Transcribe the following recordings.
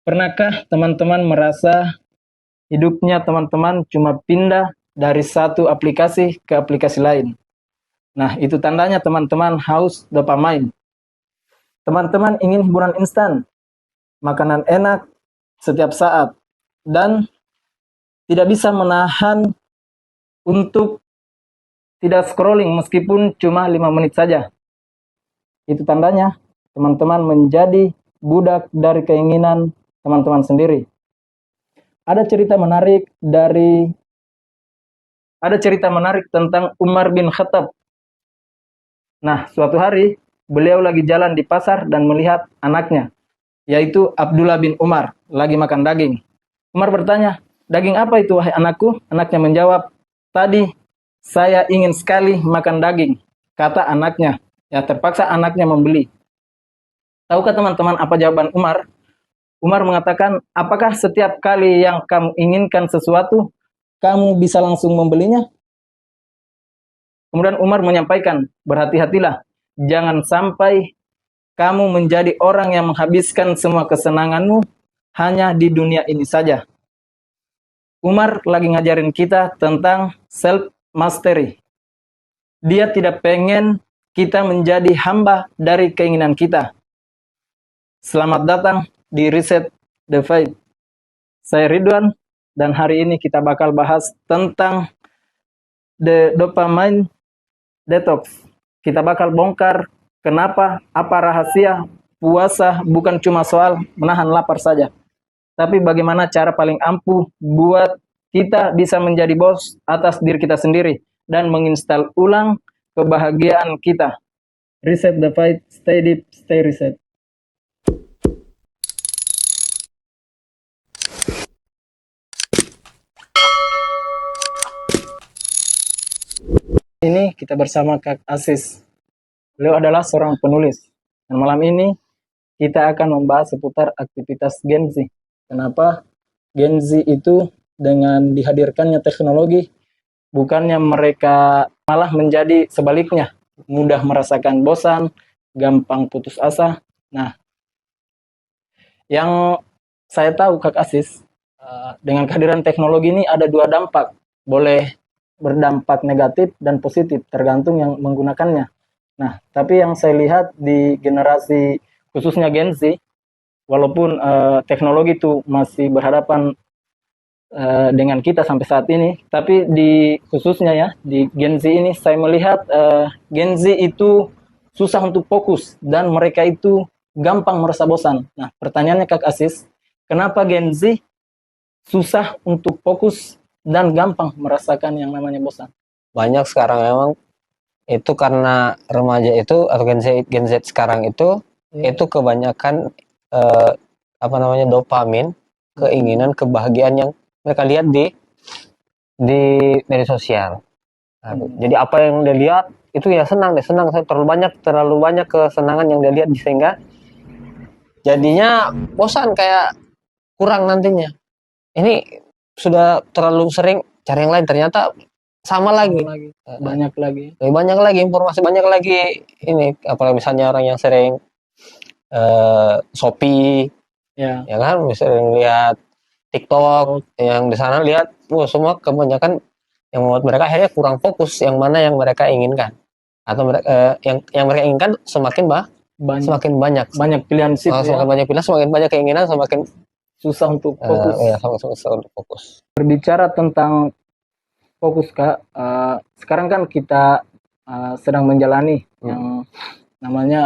Pernahkah teman-teman merasa hidupnya teman-teman cuma pindah dari satu aplikasi ke aplikasi lain? Nah, itu tandanya teman-teman haus dopamin. Teman-teman ingin hiburan instan, makanan enak setiap saat, dan tidak bisa menahan untuk tidak scrolling meskipun cuma 5 menit saja. Itu tandanya teman-teman menjadi budak dari keinginan teman-teman sendiri. Ada cerita menarik tentang Umar bin Khattab. Nah, suatu hari beliau lagi jalan di pasar dan melihat anaknya, yaitu Abdullah bin Umar, lagi makan daging. Umar bertanya, "Daging apa itu, wahai anakku?" Anaknya menjawab, "Tadi saya ingin sekali makan daging," kata anaknya. Ya, terpaksa anaknya membeli. Tahukah teman-teman apa jawaban Umar? Umar mengatakan, "Apakah setiap kali yang kamu inginkan sesuatu, kamu bisa langsung membelinya?" Kemudian Umar menyampaikan, "Berhati-hatilah, jangan sampai kamu menjadi orang yang menghabiskan semua kesenanganmu hanya di dunia ini saja." Umar lagi ngajarin kita tentang self mastery. Dia tidak pengen kita menjadi hamba dari keinginan kita. Selamat datang di Reset the Fight. Saya Ridwan, dan hari ini kita bakal bahas tentang the dopamine detox. Kita bakal bongkar kenapa, apa rahasia puasa bukan cuma soal menahan lapar saja, tapi bagaimana cara paling ampuh buat kita bisa menjadi bos atas diri kita sendiri dan menginstal ulang kebahagiaan kita. Reset the fight, stay deep, stay reset. Ini kita bersama Kak Asis. Beliau adalah seorang penulis. Dan malam ini kita akan membahas seputar aktivitas Gen Z. Kenapa Gen Z itu dengan dihadirkannya teknologi, bukannya mereka malah menjadi sebaliknya, mudah merasakan bosan, gampang putus asa. Nah, yang saya tahu Kak Asis, dengan kehadiran teknologi ini ada dua dampak. Boleh berdampak negatif dan positif, tergantung yang menggunakannya. Nah, tapi yang saya lihat di generasi khususnya Gen Z, walaupun teknologi itu masih berhadapan dengan kita sampai saat ini, tapi di khususnya ya di Gen Z ini saya melihat Gen Z itu susah untuk fokus dan mereka itu gampang merasa bosan. Nah, pertanyaannya Kak Asis, kenapa Gen Z susah untuk fokus dan gampang merasakan yang namanya bosan? Banyak sekarang emang itu karena remaja itu atau Gen Z sekarang itu kebanyakan dopamin, keinginan, kebahagiaan yang mereka lihat di media sosial. Jadi apa yang dia lihat itu ya senang terlalu banyak kesenangan yang dia lihat, sehingga jadinya bosan, kayak kurang nantinya. Ini sudah terlalu sering cari yang lain, ternyata sama lagi. Lebih banyak lagi informasi, banyak lagi ini, apalagi misalnya orang yang sering Shopee, ya kan, misalnya lihat TikTok, yang di sana lihat, semua kebanyakan yang membuat mereka akhirnya kurang fokus yang mana yang mereka inginkan, atau yang mereka inginkan semakin banyak pilihan sih, semakin banyak pilihan, semakin banyak keinginan, semakin susah untuk fokus. Susah untuk fokus. Berbicara tentang fokus Kak, sekarang kan kita sedang menjalani yang namanya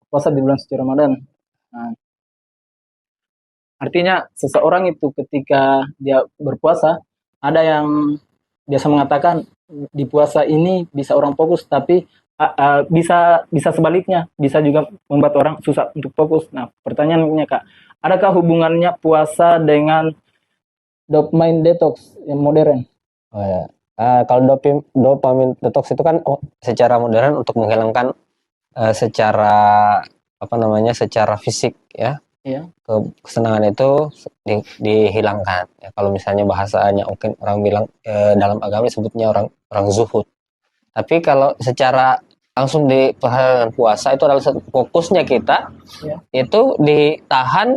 puasa di bulan suci Ramadan. Nah, artinya seseorang itu ketika dia berpuasa, ada yang biasa mengatakan di puasa ini bisa orang fokus, tapi bisa sebaliknya, bisa juga membuat orang susah untuk fokus. Nah, pertanyaannya Kak, adakah hubungannya puasa dengan dopamine detox yang modern? Oh ya, kalau dopamine detox itu kan secara modern untuk menghilangkan secara fisik ya. Iya. Kesenangan itu dihilangkan. Ya, kalau misalnya bahasanya mungkin orang bilang dalam agama disebutnya orang zuhud. Tapi kalau secara langsung di puasa itu adalah fokusnya kita itu ditahan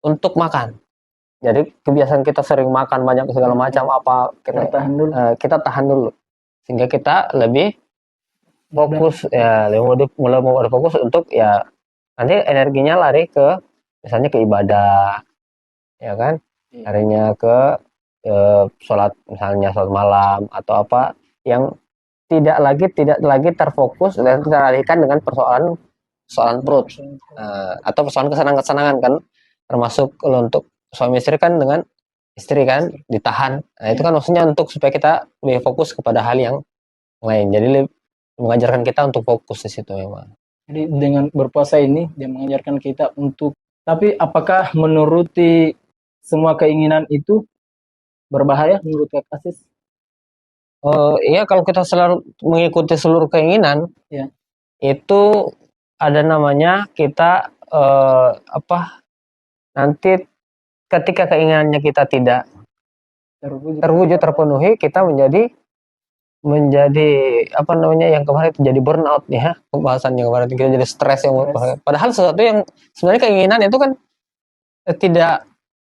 untuk makan. Jadi kebiasaan kita sering makan banyak segala macam apa Tahan dulu. kita tahan dulu sehingga kita lebih fokus ya mulai mau fokus untuk ya nanti energinya lari ke misalnya ke ibadah ya kan, larinya ke sholat misalnya sholat malam atau apa yang tidak lagi terfokus dan teralihkan dengan persoalan perut atau persoalan kesenangan-kesenangan kan, termasuk kalau untuk suami istri kan dengan istri kan ditahan. Nah, itu kan maksudnya untuk supaya kita lebih fokus kepada hal yang lain. Jadi mengajarkan kita untuk fokus di situ memang. Jadi dengan berpuasa ini dia mengajarkan kita untuk, tapi apakah menuruti semua keinginan itu berbahaya menurut Kak Asis? Iya kalau kita selalu mengikuti seluruh keinginan, Ya. itu ada namanya kita nanti ketika keinginannya kita tidak terwujud terpenuhi, kita menjadi apa namanya yang kemarin itu jadi burnout ya, pembahasan yang kemarin kita jadi stres yang padahal sesuatu yang sebenarnya keinginan itu kan tidak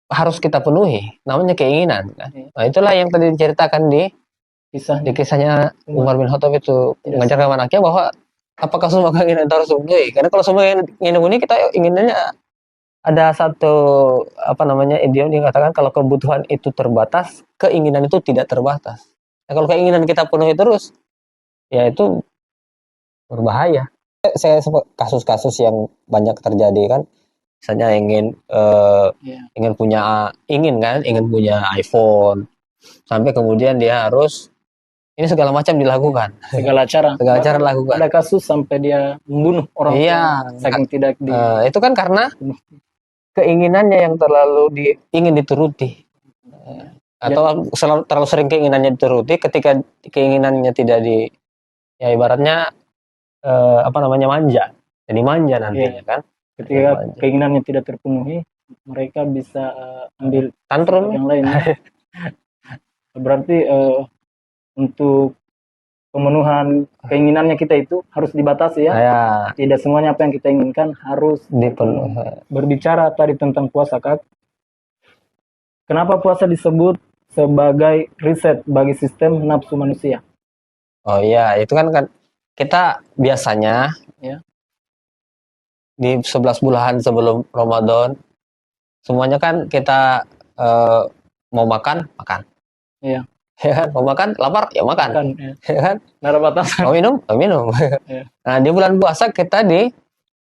harus kita penuhi, namanya keinginan kan. Nah, itulah yang tadi diceritakan di kisahnya Umar bin Khattab itu mengajarkan anaknya bahwa apakah semua keinginan itu harus dipenuhi? Karena kalau semua keinginan ini kita inginnya ada satu apa namanya idiom yang katakan kalau kebutuhan itu terbatas, keinginan itu tidak terbatas. Nah, kalau keinginan kita penuhi terus, ya itu berbahaya. Saya kasus-kasus yang banyak terjadi kan, misalnya ingin punya iPhone, sampai kemudian dia harus ini segala macam dilakukan, segala cara dilakukan. Ada kasus sampai dia membunuh orang saking tidak itu kan karena keinginannya yang terlalu ingin dituruti, atau terlalu sering keinginannya dituruti. Ketika keinginannya tidak ya ibaratnya manja, jadi manja nantinya kan. Ketika keinginannya tidak terpenuhi, mereka bisa ambil tantrum yang lain. Berarti untuk pemenuhan keinginannya kita itu harus dibatasi ya. Tidak semuanya apa yang kita inginkan harus dipenuhi. Berbicara tadi tentang puasa, Kak. Kenapa puasa disebut sebagai riset bagi sistem nafsu manusia? Oh iya, itu kan kita biasanya di 11 bulan sebelum Ramadan semuanya kan kita mau makan. Iya. Ya kan? Mau makan, lapar, ya makan. Ya kan? Nara batasan. Mau minum. Nah, di bulan puasa kita di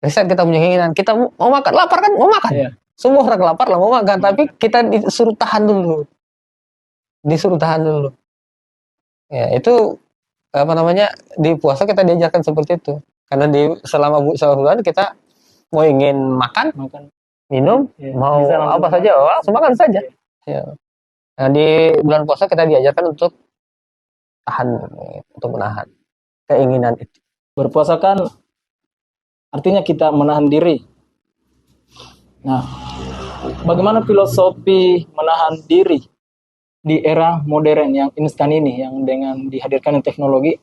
riset kita punya keinginan, kita mau makan, lapar kan, mau makan. Iya. Semua orang lapar lah mau makan, tapi kita disuruh tahan dulu. Ya, itu apa namanya? Di puasa kita diajarkan seperti itu. Karena selama bulan kita mau ingin makan, minum, mau apa saja, langsung makan saja. Ya. Nah, di bulan puasa kita diajarkan untuk menahan keinginan itu. Berpuasa kan artinya kita menahan diri. Nah, bagaimana filosofi menahan diri di era modern yang instan ini, yang dengan dihadirkan teknologi,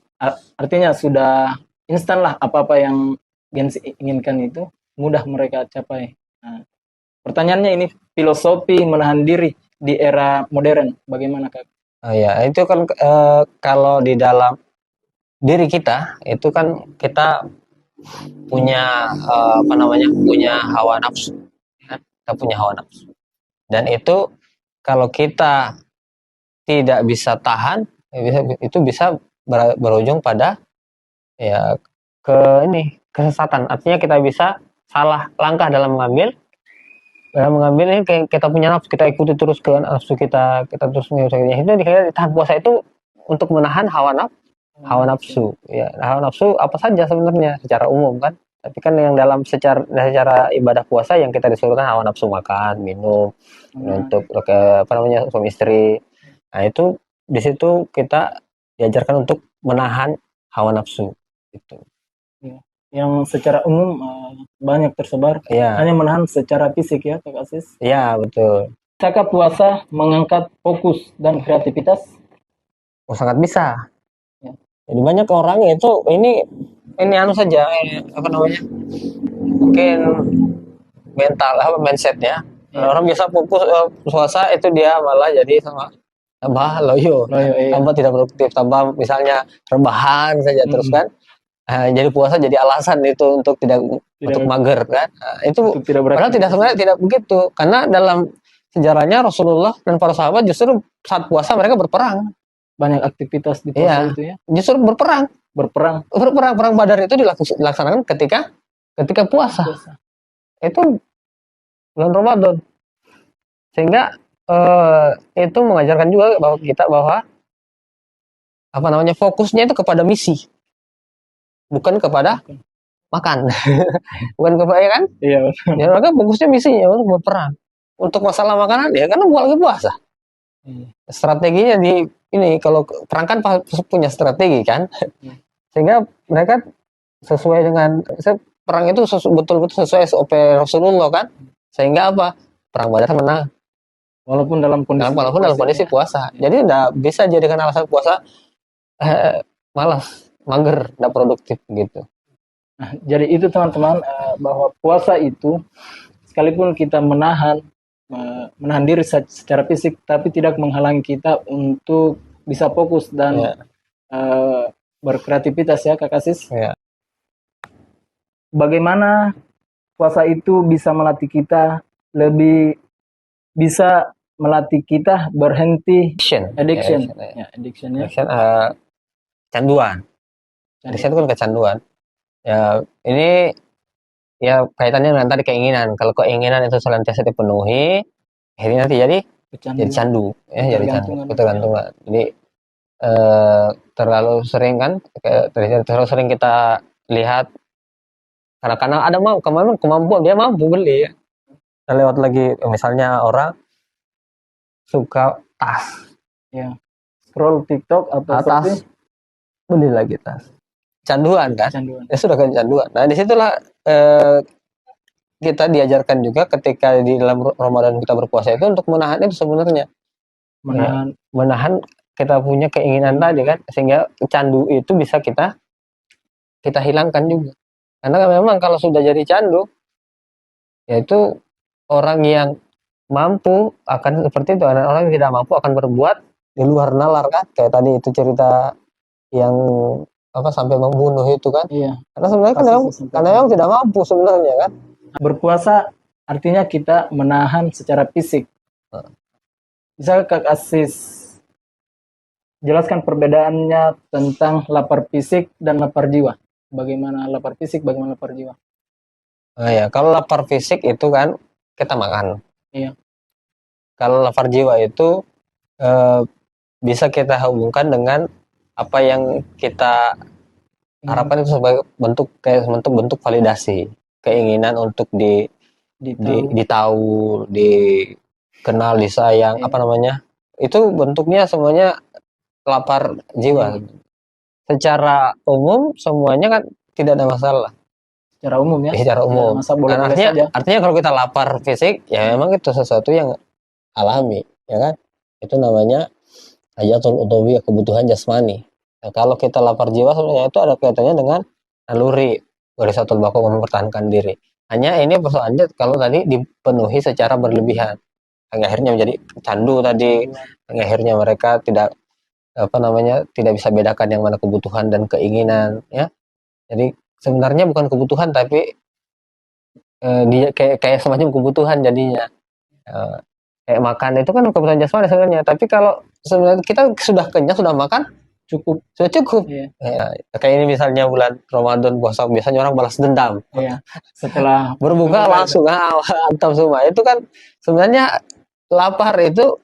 artinya sudah instan lah, apa-apa yang Gen Z inginkan itu mudah mereka capai. Nah, pertanyaannya ini, filosofi menahan diri di era modern, bagaimana Kak? Oh ya, itu kan kalau di dalam diri kita itu kan kita punya punya hawa nafsu. Kita punya hawa nafsu. Dan itu kalau kita tidak bisa tahan, itu bisa berujung pada ya kesesatan. Artinya kita bisa salah langkah dalam mengambil ini kita punya nafsu, kita ikuti terus ke nafsu kita terus mengikutinya. Itu di tahan puasa itu untuk menahan hawa nafsu. Ya, hawa nafsu apa saja sebenarnya secara umum kan. Tapi kan yang dalam secara ibadah puasa yang kita disuruhkan hawa nafsu makan, minum, untuk suami istri. Nah, itu di situ kita diajarkan untuk menahan hawa nafsu itu. Yang secara umum banyak tersebar, hanya menahan secara fisik ya Kak Asis? Iya, betul. Bisakah puasa mengangkat fokus dan kreativitas? Oh, sangat bisa. Ya. Jadi banyak orang itu ini saja mungkin mental mindsetnya Orang biasa fokus puasa itu dia malah jadi sama tambah loyo, Loyo, iya. tambah tidak produktif, tambah misalnya rebahan saja terus kan. Jadi puasa jadi alasan itu untuk tidak untuk mager kan. Itu Untuk tidak padahal tidak, sebenarnya tidak begitu. Karena dalam sejarahnya Rasulullah dan para sahabat justru saat puasa mereka berperang. Banyak aktivitas di Iya. puasa itu ya. Justru berperang. Perang Badar itu dilaksanakan ketika puasa. Itu bulan Ramadan. Sehingga itu mengajarkan juga bahwa kita fokusnya itu kepada misi. Bukan kepada makan. Bukan kepada, ya kan? Iya. Ya mereka fokusnya misinya untuk berperang. Untuk masalah makanan ya karena lagi puasa. Strateginya kalau perang kan punya strategi kan. Sehingga mereka sesuai dengan perang itu betul-betul sesuai SOP Rasulullah kan. Sehingga apa? Perang Badar menang. Walaupun dalam kondisi puasa. Jadi tidak bisa jadikan alasan puasa malas, mager, tidak produktif gitu. Nah, jadi itu teman-teman, bahwa puasa itu sekalipun kita menahan diri secara fisik, tapi tidak menghalangi kita untuk bisa fokus dan berkreativitas ya Kak Asis. Bagaimana puasa itu bisa melatih kita bisa melatih kita berhenti addiction. Kecanduan. Addiction itu kan kecanduan. Ya, ini ya kaitannya dengan tadi keinginan. Kalau keinginan itu senantiasa dipenuhi, akhirnya nanti jadi candu, ya, jadi candu, ketergantungan. Jadi terlalu sering kan, terlalu sering kita lihat karena ada kemampuan, dia mampu beli ya. Lewat lagi misalnya orang suka tas, ya, scroll TikTok atau tas, beli lagi tas, canduan kan, ya sudah kecanduan. Nah disitulah kita diajarkan juga ketika di dalam Ramadan kita berpuasa itu untuk menahan itu sebenarnya, menahan kita punya keinginan tadi kan, sehingga candu itu bisa kita hilangkan juga. Karena memang kalau sudah jadi candu, yaitu orang yang mampu akan seperti itu, orang yang tidak mampu akan berbuat di luar nalar kan, kayak tadi itu cerita yang sampai membunuh itu kan. Iya. Karena sebenarnya karena memang tidak mampu sebenarnya kan. Berpuasa artinya kita menahan secara fisik. Bisa Kak Asis jelaskan perbedaannya tentang lapar fisik dan lapar jiwa? Bagaimana lapar fisik, bagaimana lapar jiwa? Kalau lapar fisik itu kan kita makan. Iya. Kalau lapar jiwa itu bisa kita hubungkan dengan apa yang kita harapkan itu sebagai bentuk validasi, keinginan untuk ditahu, dikenal, disayang, itu bentuknya semuanya lapar jiwa. Secara umum semuanya kan tidak ada masalah. Secara umum ya. Secara umum. Artinya kalau kita lapar fisik, ya memang itu sesuatu yang alami, ya kan? Itu namanya hajatul udhawiyah, kebutuhan jasmani. Nah, kalau kita lapar jiwa sebenarnya itu ada kaitannya dengan naluri warisatul baqo, mempertahankan diri. Hanya ini persoalannya kalau tadi dipenuhi secara berlebihan, akhirnya menjadi candu tadi, akhirnya mereka tidak bisa bedakan yang mana kebutuhan dan keinginan, ya. Jadi sebenarnya bukan kebutuhan tapi dia kayak semacam kebutuhan jadinya. Kayak makan itu kan kebutuhan jasmani sebenarnya, tapi kalau sebenarnya kita sudah kenyang, sudah makan, sudah cukup. Iya. Kayak ini misalnya bulan Ramadan puasa, biasanya orang balas dendam. Iya. Setelah berbuka langsung hantam semua. Itu kan sebenarnya lapar itu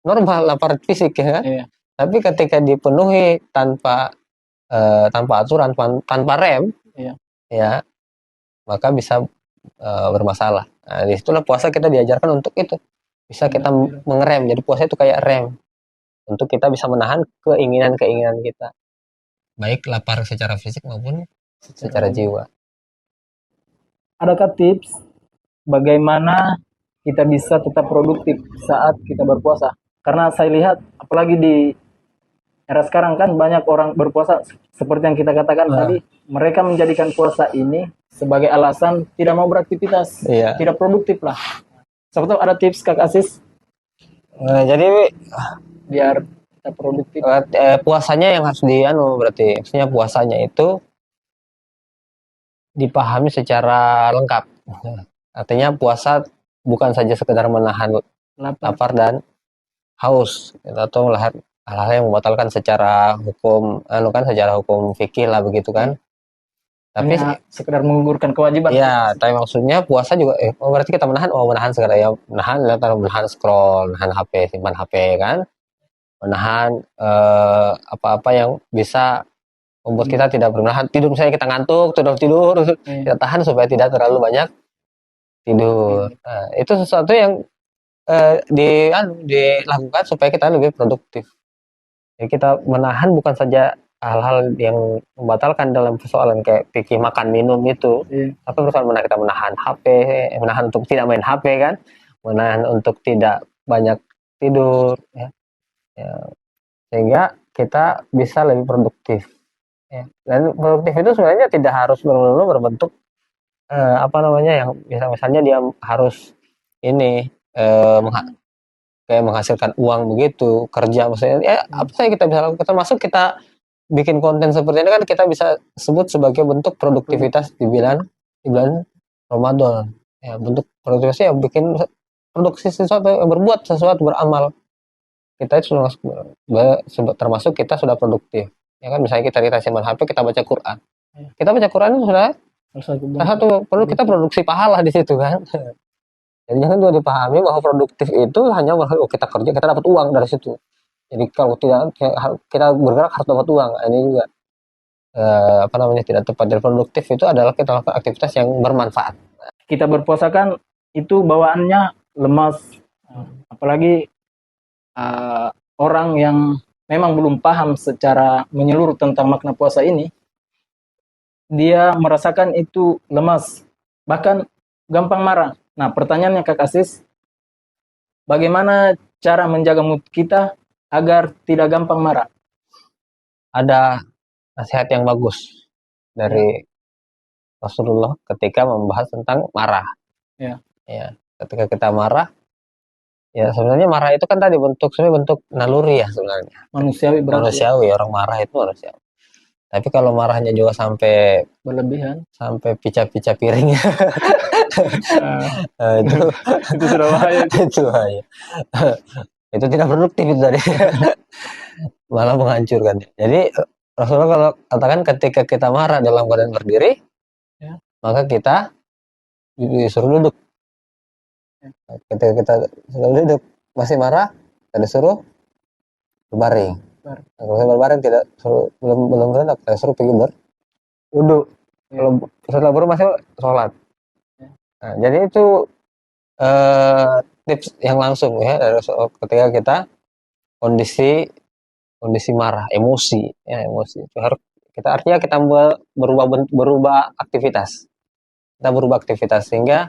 normal, lapar fisik ya kan. Iya. Tapi ketika dipenuhi tanpa aturan, tanpa rem, ya maka bisa bermasalah. Nah, disitulah puasa kita diajarkan untuk itu. Bisa kita mengerem. Jadi puasa itu kayak rem untuk kita bisa menahan keinginan-keinginan kita, baik lapar secara fisik maupun secara jiwa. Adakah tips bagaimana kita bisa tetap produktif saat kita berpuasa? Karena saya lihat apalagi di era sekarang kan banyak orang berpuasa seperti yang kita katakan tadi, mereka menjadikan puasa ini sebagai alasan tidak mau beraktivitas, tidak produktif lah. Siapa tahu ada tips Kak Asis Jadi biar kita produktif. puasanya yang harus berarti maksudnya puasanya itu dipahami secara lengkap. Artinya puasa bukan saja sekedar menahan lapar dan haus atau hal-hal yang membatalkan secara hukum secara hukum fikih lah begitu kan. Tapi Hanya sekedar menggugurkan kewajiban. iya, tapi maksudnya puasa juga berarti kita menahan sekedar ya menahan scroll, menahan HP, simpan HP kan. Menahan apa-apa yang bisa membuat kita tidak menahan tidur, misalnya kita ngantuk, tidur, kita tahan supaya tidak terlalu banyak tidur. Nah, itu sesuatu yang dilakukan supaya kita lebih produktif. Jadi kita menahan bukan saja hal-hal yang membatalkan dalam persoalan kayak pikir makan minum itu, tapi berusaha kita menahan HP, menahan untuk tidak main HP kan, menahan untuk tidak banyak tidur, ya. Sehingga kita bisa lebih produktif. Ya. Dan produktif itu sebenarnya tidak harus melulu berbentuk yang misalnya dia harus ini kayak menghasilkan uang begitu, kerja maksudnya ya apa saja kita bisa lakukan, termasuk kita bikin konten seperti ini kan kita bisa sebut sebagai bentuk produktivitas di bulan Ramadan. Ya, bentuk produktivitas ya bikin produksi sesuatu, berbuat sesuatu, beramal. Kita itu termasuk kita sudah produktif. Ya kan, misalnya kita simpan HP, kita baca Quran. Kita baca Quran itu sudah salah satu perlu kita produksi pahala di situ kan. Jadi jangan juga dipahami bahwa produktif itu hanya bahwa kita kerja kita dapat uang dari situ. Jadi kalau tidak kita bergerak harus dapat uang. Ini juga tidak tepat. Dan produktif itu adalah kita lakukan aktivitas yang bermanfaat. Kita berpuasa kan itu bawaannya lemas, apalagi orang yang memang belum paham secara menyeluruh tentang makna puasa ini, dia merasakan itu lemas, bahkan gampang marah. Nah, pertanyaannya Kak Asis, bagaimana cara menjaga mood kita agar tidak gampang marah? Ada nasihat yang bagus dari Rasulullah ketika membahas tentang marah. Ya, ketika kita marah, ya sebenarnya marah itu kan tadi sebenarnya bentuk naluri ya sebenarnya. Manusiawi, orang marah itu manusiawi. Tapi kalau marahnya juga sampai berlebihan, sampai pica-pica piring, itu sudah bahaya. Itu bahaya. Itu tidak produktif itu tadi. Malah menghancurkan. Jadi Rasulullah kalau katakan ketika kita marah dalam keadaan berdiri, maka kita disuruh duduk. Ketika kita sudah duduk masih marah, kita disuruh berbaring. Kalau saya berbaring tidak belum berenang, saya suruh pergi berwudu. Kalau setelah berwudu masih sholat. Nah, jadi itu tips yang langsung ya dari ketika kita kondisi marah, emosi itu harus artinya kita berubah aktivitas. Kita berubah aktivitas sehingga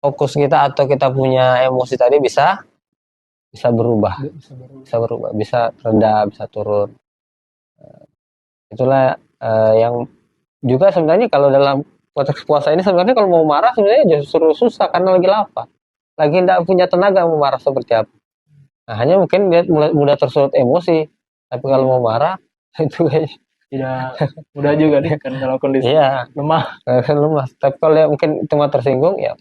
fokus kita atau kita punya emosi tadi bisa berubah, bisa reda, bisa turun. Itulah yang juga sebenarnya kalau dalam konteks puasa ini sebenarnya kalau mau marah sebenarnya justru susah karena lagi lapar, lagi tidak punya tenaga mau marah seperti apa. Nah, hanya mungkin dia mudah tersulut emosi, tapi kalau mau marah itu tidak mudah juga nih kan kalau kondisi lemah. Tapi kalau ya mungkin cuma tersinggung ya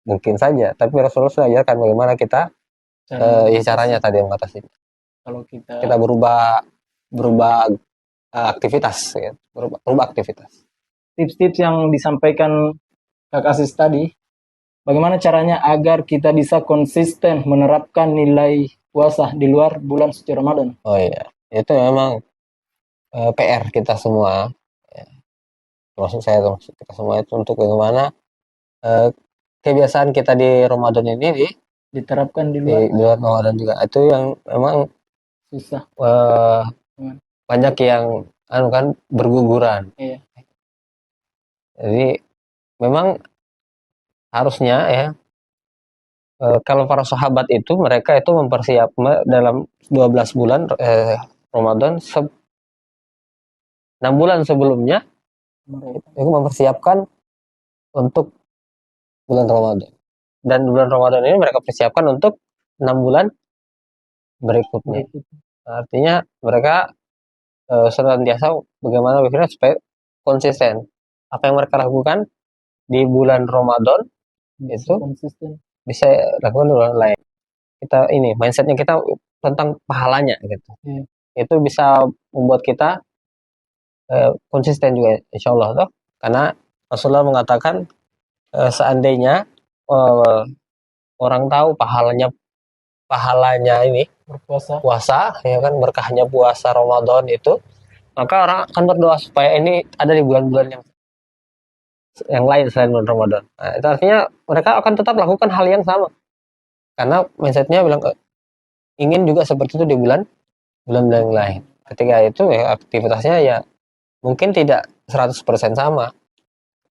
mungkin saja. Tapi Rasulullah sudah ajarkan bagaimana kita caranya tadi mengatasi. Kalau kita berubah aktivitas, ya. berubah aktivitas. Tips-tips yang disampaikan Kak Asis tadi, bagaimana caranya agar kita bisa konsisten menerapkan nilai puasa di luar bulan suci Ramadan? Oh iya, itu memang PR kita semua, ya. Termasuk kita semua itu untuk bagaimana kebiasaan kita di Ramadan ini diterapkan di luar Ramadan juga. Itu yang memang susah. Banyak yang berguguran. Iya. Jadi memang harusnya ya kalau para sahabat itu mereka itu mempersiapkan dalam 12 bulan Ramadan 6 bulan sebelumnya itu mempersiapkan untuk bulan Ramadan. dan bulan Ramadan ini mereka persiapkan untuk 6 bulan berikutnya. Artinya mereka senantiasa bagaimana berpikir supaya konsisten. Apa yang mereka lakukan di bulan Ramadan itu konsisten. bisa lakukan di bulan lain. Kita ini mindsetnya kita tentang pahalanya gitu. Itu bisa membuat kita konsisten juga insya Allah toh. Karena Rasulullah mengatakan seandainya orang tahu pahalanya ini puasa ya kan, berkahnya puasa Ramadan itu, maka orang akan berdoa supaya ini ada di bulan-bulan yang lain selain bulan Ramadan. Nah, itu artinya mereka akan tetap lakukan hal yang sama karena mindsetnya bilang ingin juga seperti itu di bulan-bulan yang lain. Ketika itu ya aktivitasnya ya mungkin tidak 100% sama.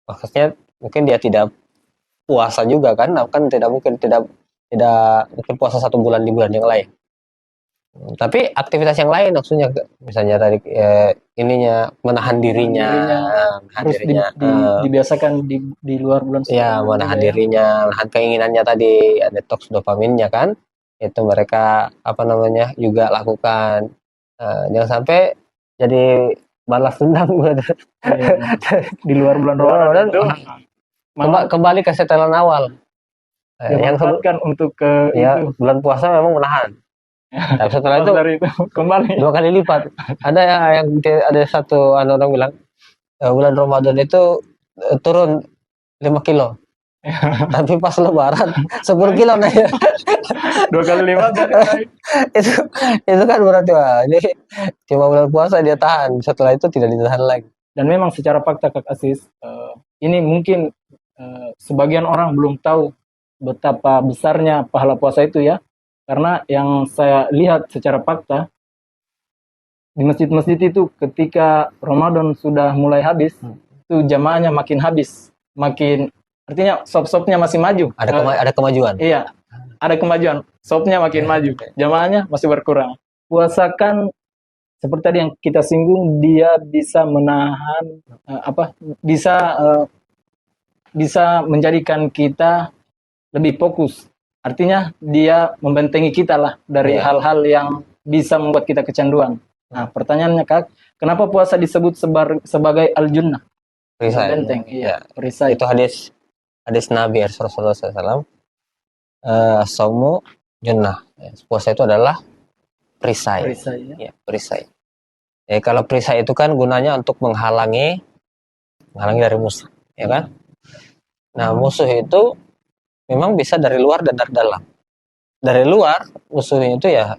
Maksudnya mungkin dia tidak puasa juga kan tidak mungkin puasa 1 bulan di bulan yang lain. Tapi aktivitas yang lain maksudnya misalnya tadi ininya menahan dirinya harus dibiasakan di luar bulan ya, menahan dirinya, menahan keinginannya tadi, ada detox dopaminnya kan, itu mereka juga lakukan. Jangan sampai jadi balas dendam di luar bulan Ramadan itu kembali ke setelan awal yang sebutkan untuk itu. Bulan puasa memang menahan. Tapi setelah itu kembali 2 kali lipat. Ada yang ada satu orang bilang bulan Ramadan itu turun 5 kilo. Tapi pas lebaran 10 kilo naik. 2 kali lipat. itu kan berarti ini cuma bulan puasa dia tahan, setelah itu tidak ditahan lagi. Dan memang secara fakta Kak Asis, ini mungkin sebagian orang belum tahu betapa besarnya pahala puasa itu ya. Karena yang saya lihat secara fakta, di masjid-masjid itu ketika Ramadan sudah mulai habis, itu jamaahnya makin habis, artinya sop-sopnya masih maju. Ada kemajuan. Iya, ada kemajuan. Sopnya makin maju, jamaahnya masih berkurang. Puasa kan seperti tadi yang kita singgung, dia bisa menahan bisa menjadikan kita lebih fokus. Artinya dia membentengi kita lah dari hal-hal yang bisa membuat kita kecanduan. Nah, pertanyaannya Kak, kenapa puasa disebut sebagai al-junnah? Perisai. Benteng, iya. Perisai. Itu hadis Nabi Rasulullah SAW. Saumu junnah. Puasa itu adalah perisai. Ya, perisai. Kalau perisai itu kan gunanya untuk menghalangi dari musuh, ya kan? Nah, musuh itu memang bisa dari luar dan dari dalam. Dari luar musuhnya itu ya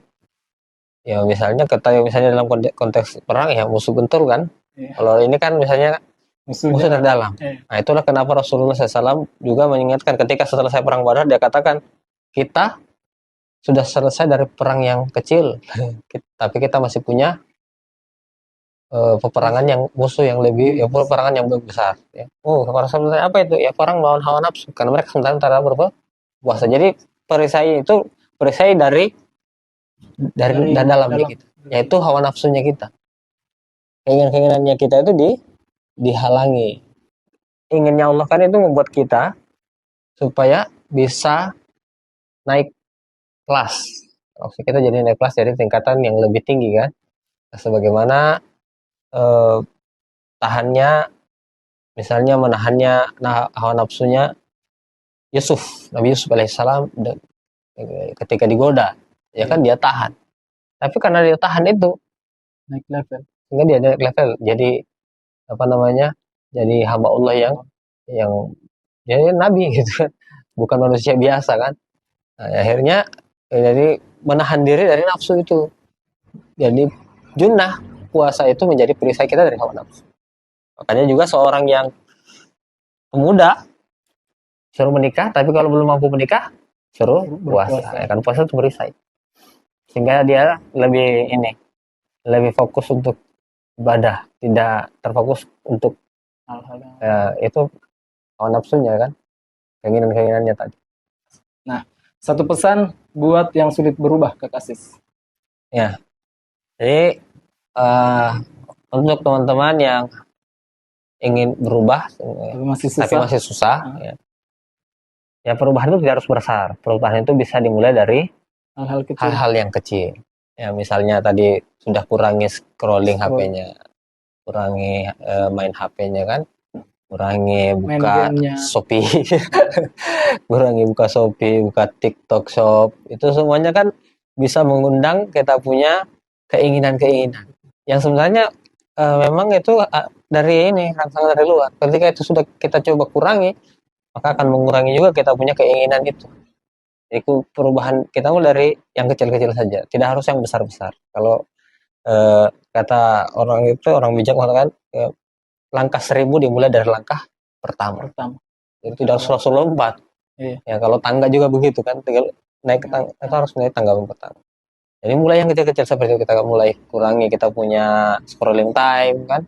misalnya dalam konteks perang ya musuh bentur kan. Kalau ini kan misalnya musuh dari dalam. Nah, itulah kenapa Rasulullah SAW juga mengingatkan ketika selesai perang Badar, dia katakan kita sudah selesai dari perang yang kecil, tapi kita masih punya peperangan yang musuh yang lebih peperangan yang lebih besar. Sebenarnya apa itu? Ya perang melawan hawa nafsu. Karena mereka sementara berpuasa. Jadi perisai itu perisai dari dalam diri kita, yaitu hawa nafsunya kita. Keinginannya kita itu dihalangi. Inginnya Allah kan itu membuat kita supaya bisa naik kelas. Maksud kita jadi naik kelas dari tingkatan yang lebih tinggi kan. Sebagaimana misalnya menahannya hawa nafsunya Nabi Yusuf alaihissalam ketika digoda, ya kan dia tahan. Tapi karena dia tahan itu naik level, sehingga dia naik level, jadi jadi hamba Allah yang jadi nabi gitu kan, bukan manusia biasa kan. Nah, akhirnya jadi menahan diri dari nafsu itu. Jadi junnah puasa itu menjadi perisai kita dari hawa nafsu. Makanya juga seorang yang pemuda suruh menikah, tapi kalau belum mampu menikah suruh puasa. Ya kan, puasa itu perisai. Sehingga dia lebih fokus untuk ibadah, tidak terfokus untuk hal-hal itu hawa nafsunya kan, keinginannya tadi. Nah, satu pesan buat yang sulit berubah Kak Asis. Ya, jadi untuk teman-teman yang ingin berubah tapi masih susah ya. Ya perubahan itu tidak harus besar. Perubahan itu bisa dimulai dari Hal-hal kecil. hal-hal yang kecil. Ya misalnya tadi sudah kurangi scrolling Scroll. HP-nya, kurangi main HP-nya kan, kurangi Main buka gamenya. Shopee, kurangi buka Shopee, buka TikTok Shop. Itu semuanya kan bisa mengundang kita punya keinginan-keinginan. Yang sebenarnya memang itu dari ini rangsangan dari luar. Ketika itu sudah kita coba kurangi, maka akan mengurangi juga kita punya keinginan itu. Jadi perubahan kita mulai dari yang kecil-kecil saja, tidak harus yang besar-besar. Kalau kata orang itu, orang bijak mengatakan langkah 1000 dimulai dari langkah pertama. Jadi tidak harus langsung lompat. Iya. Ya kalau tangga juga begitu kan, tinggal naik ke tangga, kita harus naik tangga pertama. Jadi mulai yang kecil-kecil seperti itu, kita mulai kurangi kita punya scrolling time kan,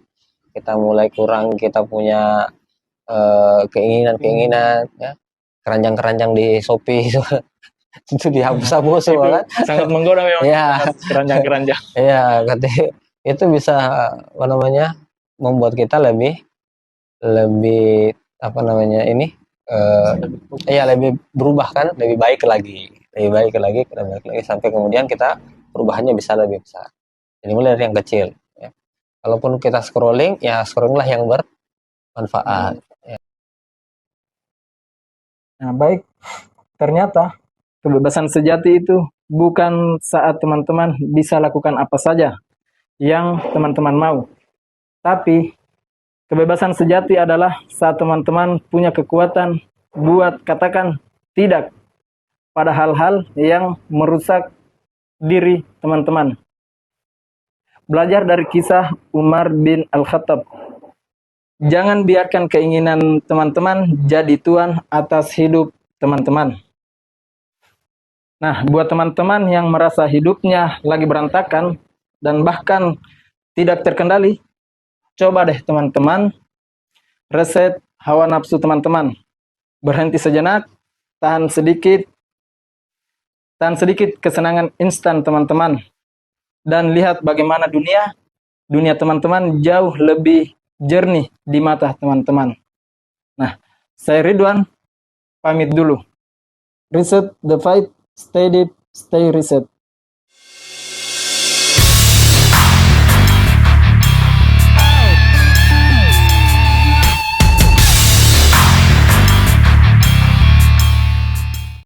kita mulai kurang kita punya keinginan-keinginan ya, keranjang-keranjang di Shopee itu dihapus-hapus semua kan. Sangat menggoda memang. Ya, Keranjang-keranjang. ya katanya itu bisa apa namanya membuat kita lebih apa namanya ini ya lebih berubah kan, lebih baik lagi sampai kemudian kita perubahannya bisa lebih besar. Jadi mulai dari yang kecil. Ya. Kalaupun kita scrolling, ya scrollinglah yang bermanfaat. Nah, baik. Ternyata kebebasan sejati itu bukan saat teman-teman bisa lakukan apa saja yang teman-teman mau. Tapi kebebasan sejati adalah saat teman-teman punya kekuatan buat katakan tidak pada hal-hal yang merusak diri teman-teman. Belajar dari kisah Umar bin Al-Khattab. Jangan biarkan keinginan teman-teman jadi tuan atas hidup teman-teman. Nah, buat teman-teman yang merasa hidupnya lagi berantakan dan bahkan tidak terkendali, coba deh teman-teman reset hawa nafsu teman-teman. Berhenti sejenak, tahan sedikit kesenangan instan teman-teman. Dan lihat bagaimana dunia teman-teman jauh lebih jernih di mata teman-teman. Nah, saya Ridwan, pamit dulu. Reset the fight, stay deep, stay reset.